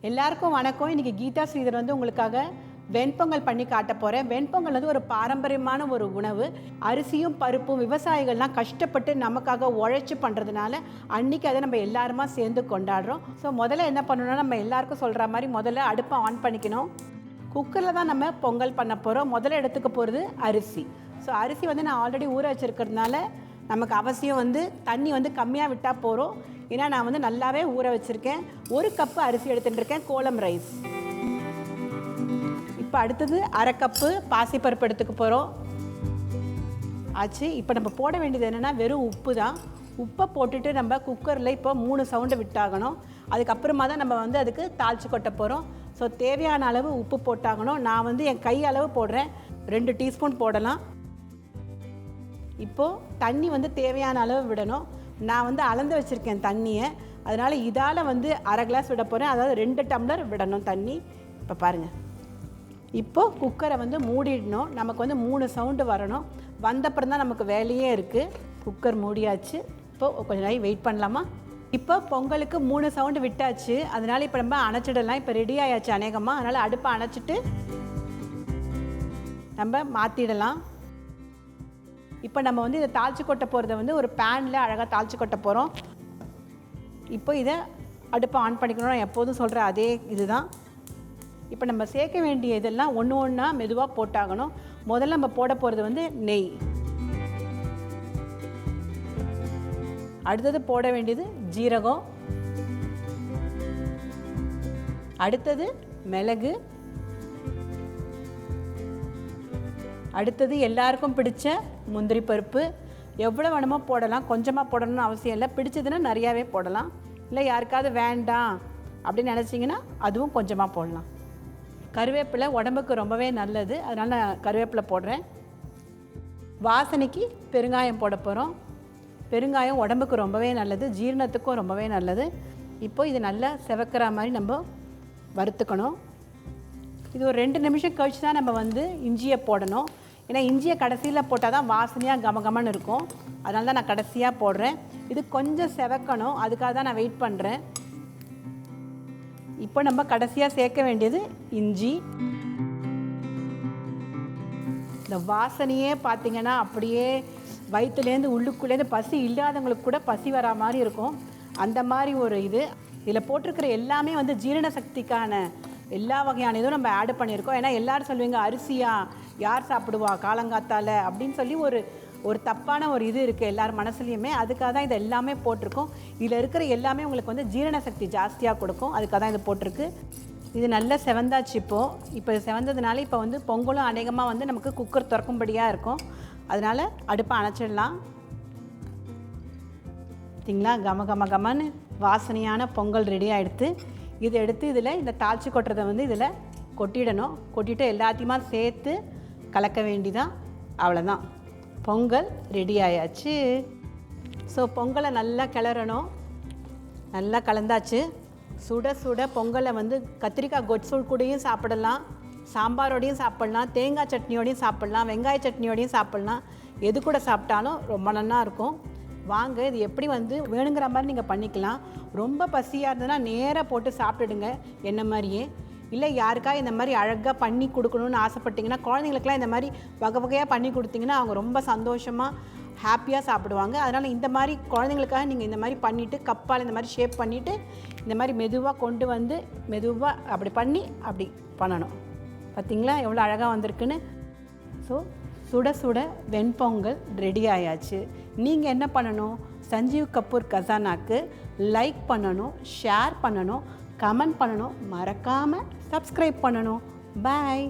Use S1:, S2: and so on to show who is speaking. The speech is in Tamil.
S1: எல்லாருக்கும் வணக்கம். இன்றைக்கி கீதா ஸ்ரீதர் வந்து உங்களுக்காக வெண்பொங்கல் பண்ணி காட்ட போகிறேன். வெண்பொங்கல் வந்து ஒரு பாரம்பரியமான ஒரு உணவு. அரிசியும் பருப்பும் விவசாயிகள்லாம் கஷ்டப்பட்டு நமக்காக உழைச்சி பண்ணுறதுனால அன்றைக்கி அதை நம்ம எல்லாருமா சேர்ந்து கொண்டாடுறோம். ஸோ முதல்ல என்ன பண்ணணும்னா, நம்ம எல்லாருக்கும் சொல்கிற மாதிரி முதல்ல அடுப்பை ஆன் பண்ணிக்கணும். குக்கரில் தான் நம்ம பொங்கல் பண்ண போகிறோம். முதல்ல எடுத்துக்க போகிறது அரிசி. ஸோ அரிசி வந்து நான் ஆல்ரெடி ஊற வச்சுருக்கிறதுனால நமக்கு அவசியம் வந்து தண்ணி வந்து கம்மியாக விட்டால் போகிறோம். ஏன்னா நான் வந்து நல்லாவே ஊற வச்சுருக்கேன். 1 கப்பு அரிசி எடுத்துட்டுருக்கேன், கோலம் ரைஸ். இப்போ அடுத்தது 1/2 கப்பு பாசிப்பருப்பு எடுத்துக்க போகிறோம். ஆச்சு. இப்போ நம்ம போட வேண்டியது என்னென்னா வெறும் உப்பு தான். உப்பை போட்டுட்டு நம்ம குக்கரில் இப்போ 3 சவுண்டு விட்டாகணும். அதுக்கப்புறமா தான் நம்ம வந்து அதுக்கு தாளித்து கொட்ட போகிறோம். ஸோ தேவையான அளவு உப்பு போட்டாகணும். நான் வந்து என் கை அளவு போடுறேன், 2 டீஸ்பூன் போடலாம். இப்போது தண்ணி வந்து தேவையான அளவு விடணும். நான் வந்து அளந்து வச்சுருக்கேன் தண்ணியை, அதனால் இதால் வந்து 1/2 கிளாஸ் விட போகிறேன். அதாவது 2 டம்ளர் விடணும் தண்ணி. இப்போ பாருங்கள், இப்போது குக்கரை வந்து மூடிடணும். நமக்கு வந்து 3 சவுண்டு வரணும். வந்தப்புறம் தான் நமக்கு வேலையே இருக்குது. குக்கர் மூடியாச்சு. இப்போது கொஞ்சம் நாள் வெயிட் பண்ணலாமா? இப்போ பொங்கலுக்கு 3 சவுண்டு விட்டாச்சு. அதனால் இப்போ நம்ம அணைச்சிடலாம். இப்போ ரெடி ஆயாச்சு அநேகமாக. அதனால் அடுப்பை அணைச்சிட்டு நம்ம மாற்றிடலாம். இப்போ நம்ம வந்து இதை தாளித்து கொட்ட போகிறத வந்து ஒரு பேனில் அழகாக தாளித்து கொட்ட போகிறோம். இப்போ இதை அடுப்பை ஆன் பண்ணிக்கணும். நான் எப்போதும் சொல்கிற அதே இதுதான். இப்போ நம்ம சேர்க்க வேண்டிய இதெல்லாம் ஒன்று ஒன்றா மெதுவாக போட்டாகணும். முதல்ல நம்ம போட போகிறது வந்து நெய். அடுத்தது போட வேண்டியது ஜீரகம். அடுத்தது மிளகு. அடுத்தது எல்லாருக்கும் பிடிச்ச முந்திரி பருப்பு. எவ்வளோ வேணுமோ போடலாம், கொஞ்சமாக போடணும்னு அவசியம் இல்லை. பிடிச்சதுன்னா நிறையாவே போடலாம். இல்லை யாருக்காவது வேண்டாம் அப்படின்னு நினச்சிங்கன்னா அதுவும் கொஞ்சமாக போடலாம். கருவேப்பிலை உடம்புக்கு ரொம்பவே நல்லது, அதனால் நான் கருவேப்பிலை போடுறேன். வாசனைக்கு பெருங்காயம் போட போகிறோம். பெருங்காயம் உடம்புக்கு ரொம்பவே நல்லது, ஜீரணத்துக்கும் ரொம்பவே நல்லது. இப்போது இது நல்லா செவக்கிற மாதிரி நம்ம வறுத்துக்கணும். இது ஒரு 2 நிமிஷம் கழிச்சு தான் நம்ம வந்து இஞ்சியை போடணும். ஏன்னா இஞ்சியை கடைசியில் போட்டால் தான் வாசனையாக கமகமன்னு இருக்கும். அதனால தான் நான் கடைசியாக போடுறேன். இது கொஞ்சம் செவக்கணும், அதுக்காக தான் நான் வெயிட் பண்ணுறேன். இப்போ நம்ம கடைசியாக சேர்க்க வேண்டியது இஞ்சி. இந்த வாசனையே பார்த்திங்கன்னா அப்படியே வயிற்றுலேருந்து உள்ளுக்குள்ளேருந்து பசி இல்லாதவங்களுக்கு கூட பசி வரா மாதிரி இருக்கும். அந்த மாதிரி ஒரு இது. இதில் போட்டிருக்கிற எல்லாமே வந்து ஜீரண சக்திக்கான எல்லா வகையான இதுவும் நம்ம ஆட் பண்ணியிருக்கோம். ஏன்னா எல்லோரும் சொல்லுவீங்க அரிசியா யார் சாப்பிடுவா காலங்காத்தால் அப்படின்னு சொல்லி ஒரு தப்பான ஒரு இது இருக்குது எல்லார் மனசுலையுமே. அதுக்காக தான் இது எல்லாமே போட்டிருக்கோம். இதில் இருக்கிற எல்லாமே உங்களுக்கு வந்து ஜீரண சக்தி ஜாஸ்தியாக கொடுக்கும். அதுக்காக தான் இது போட்டிருக்கு. இது நல்லா செவந்தாச்சு. இப்போ செவந்ததுனால இப்போ வந்து பொங்கலும் அநேகமாக வந்து நமக்கு குக்கர் திறக்கும்படியாக இருக்கும். அதனால் அடுப்பை அணைச்சிடலாம். பார்த்தீங்களா, கம கம கமன்னு வாசனையான பொங்கல் ரெடி ஆகிடுது. இதை எடுத்து இதில் இந்த தாளித்து கொட்டுறதை வந்து இதில் கொட்டிடணும். கொட்டிட்டு எல்லாத்தையுமா சேர்த்து கலக்க வேண்டிதான். அவ்வளோதான், பொங்கல் ரெடி ஆயாச்சு. ஸோ பொங்கலை நல்லா கிளறணும். நல்லா கலந்தாச்சு. சுட சுட பொங்கலை வந்து கத்திரிக்காய் கொட்சூல் கூடயும் சாப்பிடலாம், சாம்பாரோடையும் சாப்பிட்லாம், தேங்காய் சட்னியோடையும் சாப்பிட்லாம், வெங்காய சட்னியோடையும் சாப்பிட்லாம். எது கூட சாப்பிட்டாலும் ரொம்ப நல்லா இருக்கும். வாங்க, இது எப்படி வந்து வேணுங்கிற மாதிரி நீங்கள் பண்ணிக்கலாம். ரொம்ப பசியாக இருந்ததுன்னா நேராக போட்டு சாப்பிட்டுடுங்க என்ன மாதிரியே. இல்லை யாருக்கா இந்த மாதிரி அழகாக பண்ணி கொடுக்கணுன்னு ஆசைப்பட்டிங்கன்னா, குழந்தைங்களுக்குலாம் இந்த மாதிரி வகை வகையாக பண்ணி கொடுத்தீங்கன்னா அவங்க ரொம்ப சந்தோஷமாக ஹாப்பியாக சாப்பிடுவாங்க. அதனால் இந்த மாதிரி குழந்தைங்களுக்காக நீங்கள் இந்த மாதிரி பண்ணிவிட்டு கப்பால் இந்த மாதிரி ஷேப் பண்ணிவிட்டு இந்த மாதிரி மெதுவாக கொண்டு வந்து மெதுவாக அப்படி பண்ணி அப்படி பண்ணணும். பார்த்திங்களா எவ்வளோ அழகாக வந்திருக்குன்னு. ஸோ சுட சுட வெண்பொங்கல் ரெடி ஆயாச்சு. நீங்கள் என்ன பண்ணணும், சஞ்சீவ் கபூர் கசானாக்கு லைக் பண்ணணும், ஷேர் பண்ணணும், கமெண்ட் பண்ணணும், மறக்காமல் சப்ஸ்கிரைப் பண்ணணும். பாய்.